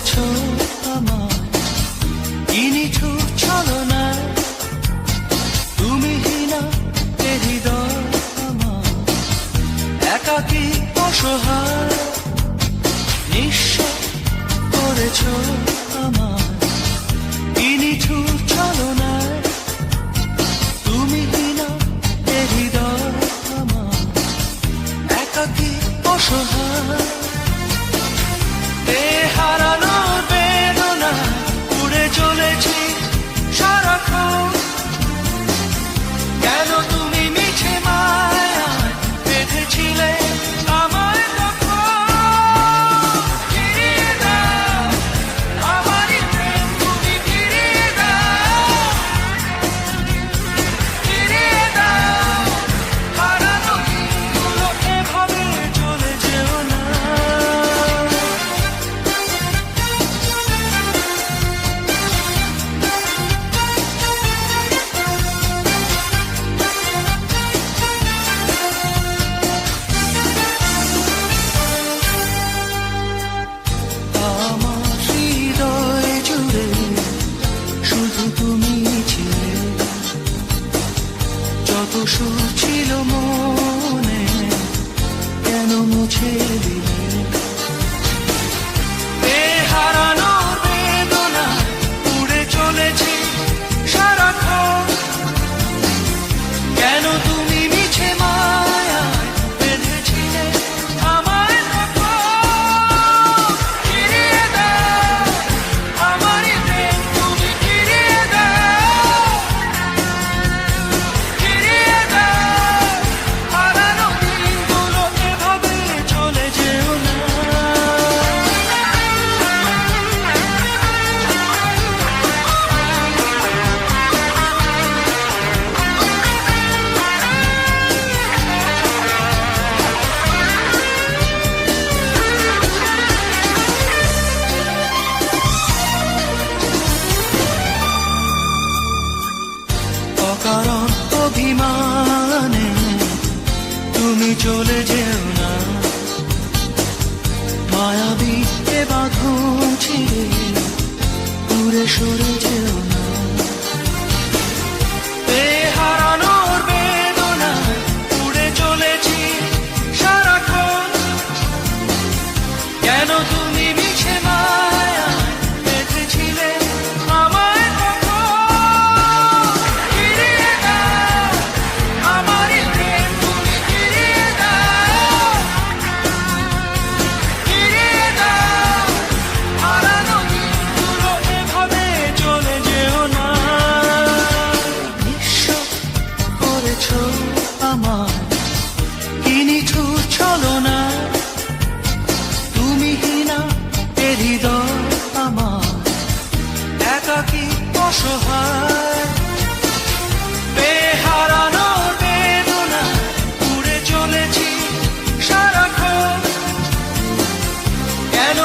করেছো আমার কি নিঠুর ছলনায়, তুমি হীনা এ হৃদয় আমার একাকী অসহায়, নিঃস্ব করেছো আমার কি নিঠুর ছলনায়, তুমি হীনা এ হৃদয় আমার একাকী অসহায়। হারানোর বেদনা উড়ে চলেছি সারাক্ষণ, কেন তুমি মিছে মায়ায় বেঁধেছিলে আমায় তখন। ফিরিয়ে দাও আমারই প্রেম, তুমি ফিরিয়ে দাও, ফিরিয়ে দাও হারানো দিনগুলো, এভাবে চলে যেও না। যত সুর ছিল মনে কেন মুছে দিলে, হারানোর বেদনা উড়ে চলেছি সারাক্ষণ, কেন তুমি মিছে মায়ায় বেঁধেছিলে আমায় তখন। ফিরিয়ে দাও আমারই প্রেম, তুমি ফিরিয়ে দাও, ফিরিয়ে দাও হারানো দিনগুলো, এভাবে চলে যেও না। অকারণ অভিমানে তুমি চলে যেও না, মায়াবী এ বাঁধন ছিঁড়ে দূরে সরে যেও না। হারানোর বেদনা উড়ে চলেছি সারাক্ষণ, কেন তুমি মিছে মায়ায় বেঁধেছিলে আমায় তখন। ফিরিয়ে দাও আমারই প্রেম, তুমি ফিরিয়ে দাও, ফিরিয়ে দাও হারানো দিনগুলো, এভাবে চলে যেও না। নিঃস্ব করেছো আমার কি নিঠুর ছলনায়, তুমি হীনা এ হৃদয় আমার একাকী অসহায়, হারানোর বেদনা উড়ে চলেছি সারাক্ষণ, কেন